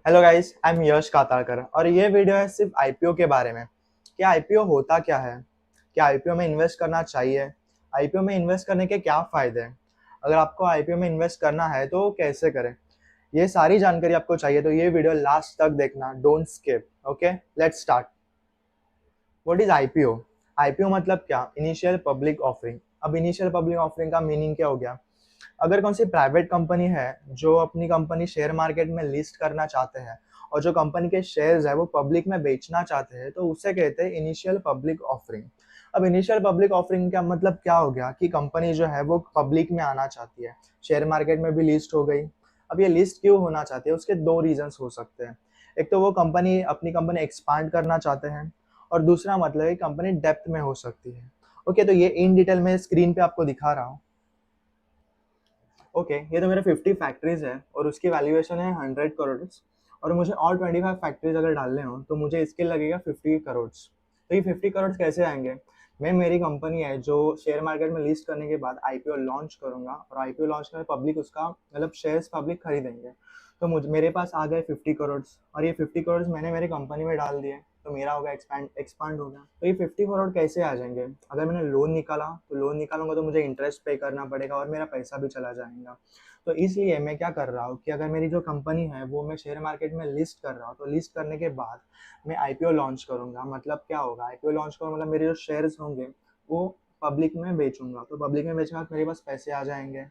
Hello guys, I am यश कातारकर और ये video है सिर्फ आईपीओ के बारे में कि आईपीओ होता क्या है, क्या आईपीओ में इन्वेस्ट करना चाहिए, आईपीओ में इन्वेस्ट करने के क्या फ़ायदे हैं, अगर आपको आईपीओ में इन्वेस्ट करना है तो कैसे करें। ये सारी जानकारी आपको चाहिए तो ये वीडियो लास्ट तक देखना, don't skip. Okay, let's start. What is IPO? IPO मतलब क्या? Initial public offering. अब इनिशियल पब्लिक ऑफरिंग का मीनिंग क्या हो गया? अगर कौन सी प्राइवेट कंपनी है जो अपनी कंपनी शेयर मार्केट में लिस्ट करना चाहते हैं और जो कंपनी के शेयर्स है वो पब्लिक में बेचना चाहते हैं तो उसे कहते हैं इनिशियल पब्लिक ऑफरिंग। अब इनिशियल पब्लिक ऑफरिंग का मतलब क्या हो गया कि कंपनी जो है वो पब्लिक में आना चाहती है, शेयर मार्केट में भी लिस्ट हो गई। अब ये लिस्ट क्यों होना चाहती है? उसके दो रीजंस हो सकते हैं। एक तो वो कंपनी अपनी कंपनी एक्सपांड करना चाहते हैं और दूसरा मतलब है कंपनी डेप्थ में हो सकती है। ओके, तो ये इन डिटेल में स्क्रीन पे आपको दिखा रहा हूँ। ओके, ये तो मेरे 50 फैक्ट्रीज है और उसकी वैल्यूएशन है 100 करोड़। और मुझे और 25 फैक्ट्रीज अगर डालने हो तो मुझे इसके लगेगा 50 करोड़। तो ये 50 करोड़ कैसे आएंगे? मैं मेरी कंपनी है जो शेयर मार्केट में लिस्ट करने के बाद आईपीओ लॉन्च करूंगा और आईपीओ लॉन्च करने पब्लिक उसका मतलब शेयर्स पब्लिक खरीदेंगे। तो मुझे मेरे पास आ गए 50 करोड़ और ये 50 करोड़ मैंने मेरी कंपनी में डाल दिए तो मेरा होगा एक्सपांड हो गया। तो ये 50 करोड़ कैसे आ जाएंगे? अगर मैंने लोन निकाला तो लोन निकालूंगा तो मुझे इंटरेस्ट पे करना पड़ेगा और मेरा पैसा भी चला जाएगा। तो इसलिए मैं क्या कर रहा हूँ कि अगर मेरी जो कंपनी है वो मैं शेयर मार्केट में लिस्ट कर रहा हूँ तो लिस्ट करने के बाद मैं आईपीओ लॉन्च करूंगा। मतलब क्या होगा? आईपीओ लॉन्च करूँगा मतलब मेरे जो शेयर्स होंगे वो पब्लिक में बेचूंगा, तो पब्लिक में बेचूंगा तो मेरे पास पैसे आ जाएंगे।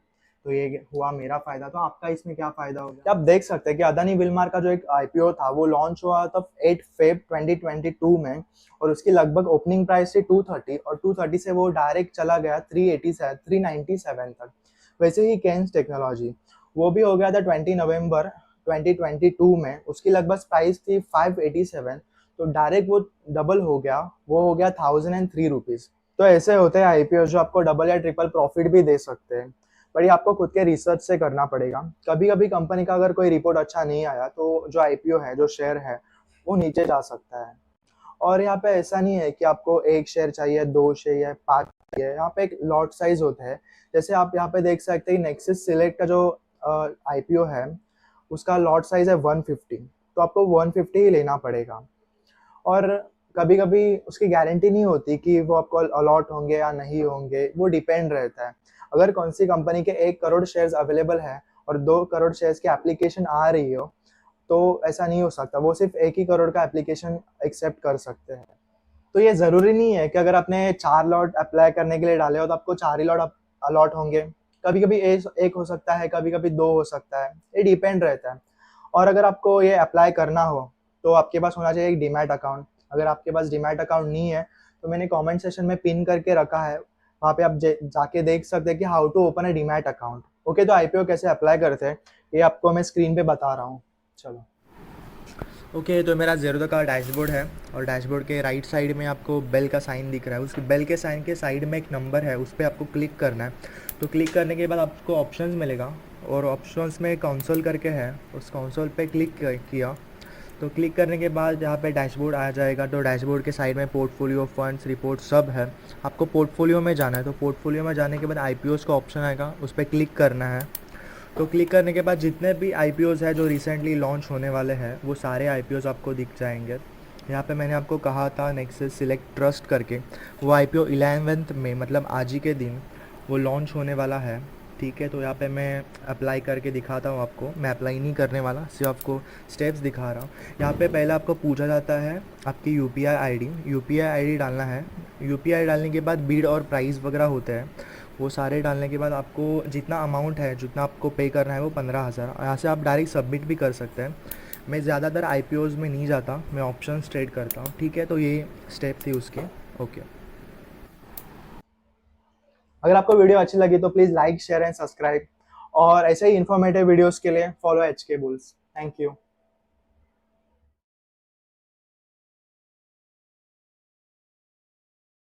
तो ये हुआ मेरा फायदा। तो आपका इसमें क्या फायदा होगा? आप देख सकते हैं कि अदानी विल्मार का जो एक आईपीओ था वो लॉन्च हुआ तब 8 फेब 2022 में और उसकी लगभग ओपनिंग प्राइस थी 230 और 230 से वो डायरेक्ट चला गया 387 397 तक। वैसे ही केन्स टेक्नोलॉजी वो भी हो गया था 20 नवंबर 2022 में, उसकी लगभग प्राइस थी 587, तो डायरेक्ट वो डबल हो गया, वो हो गया 1003 रुपीज़। तो ऐसे होते हैं आईपीओ जो आपको डबल या ट्रिपल प्रॉफिट भी दे सकते हैं, पर ये आपको खुद के रिसर्च से करना पड़ेगा। कभी कभी कंपनी का अगर कोई रिपोर्ट अच्छा नहीं आया तो जो आईपीओ है, जो शेयर है, वो नीचे जा सकता है। और यहाँ पे ऐसा नहीं है कि आपको एक शेयर चाहिए, दो शेयर या पांच चाहिए, यहाँ पे एक लॉट साइज होता है। जैसे आप यहाँ पे देख सकते हैं नेक्सस सिलेक्ट का जो आईपीओ है उसका लॉट साइज है 150, तो आपको 150 ही लेना पड़ेगा। और कभी कभी उसकी गारंटी नहीं होती कि वो आपको अलॉट होंगे या नहीं होंगे, वो डिपेंड रहता है। अगर कौन सी कंपनी के 1 करोड़ शेयर्स अवेलेबल है और 2 करोड़ शेयर्स की एप्लीकेशन आ रही हो तो ऐसा नहीं हो सकता, वो सिर्फ 1 ही करोड़ का एप्लीकेशन एक्सेप्ट कर सकते हैं। तो ये ज़रूरी नहीं है कि अगर आपने 4 लॉट अप्लाई करने के लिए डाले हो तो आपको 4 ही लॉट अलॉट होंगे। कभी कभी एक हो सकता है, कभी कभी दो हो सकता है, ये डिपेंड रहता है। और अगर आपको ये अप्लाई करना हो तो आपके पास होना चाहिए एक डीमैट अकाउंट। अगर आपके पास डीमैट अकाउंट नहीं है तो मैंने कमेंट सेशन में पिन करके रखा है, वहाँ पे आप जाके देख सकते हैं कि how to open a demat account. Okay, तो आईपीओ कैसे अप्लाई करते हैं ये आपको मैं स्क्रीन पे बता रहा हूँ। चलो। ओके, तो मेरा ज़ेरोधा का डैशबोर्ड है और डैशबोर्ड के राइट साइड में आपको बेल का साइन दिख रहा है। उसके बेल के साइन के साइड में एक नंबर है, उस पर आपको क्लिक करना है। तो क्लिक करने के बाद आपको ऑप्शंस मिलेगा और ऑप्शंस में कंसोल करके है, उस कंसोल पे क्लिक किया तो क्लिक करने के बाद यहाँ पे डैशबोर्ड आ जाएगा। तो डैशबोर्ड के साइड में पोर्टफोलियो, फंड्स, रिपोर्ट सब है। आपको पोर्टफोलियो में जाना है, तो पोर्टफोलियो में जाने के बाद आईपीओज़ का ऑप्शन आएगा, उस पर क्लिक करना है। तो क्लिक करने के बाद जितने भी आईपीओज़ है जो रिसेंटली लॉन्च होने वाले हैं वो सारे आईपीओज़ आपको दिख जाएंगे। यहाँ पे मैंने आपको कहा था नेक्सस सिलेक्ट ट्रस्ट करके, वो आईपीओ 11th में मतलब आज ही के दिन वो लॉन्च होने वाला है। ठीक है, तो यहाँ पे मैं अप्लाई करके दिखाता हूँ आपको। मैं अप्लाई नहीं करने वाला, सिर्फ आपको स्टेप्स दिखा रहा हूँ। यहाँ पे पहले आपको पूछा जाता है आपकी यूपीआई आईडी डालना है। यूपीआई डालने के बाद बीड और प्राइस वगैरह होते हैं, वो सारे डालने के बाद आपको जितना अमाउंट है, जितना आपको पे करना है वो 15,000। यहाँ से आप डायरेक्ट सबमिट भी कर सकते हैं। मैं ज़्यादातर आईपीओज़ में नहीं जाता, मैं ऑप्शन ट्रेड करता हूँ। ठीक है, तो ये स्टेप थी उसके। ओके, अगर आपको वीडियो अच्छी लगी तो please like, share and subscribe और ऐसे ही इन्फॉर्मेटिव वीडियोज़ के लिए follow HK Bulls. Thank you.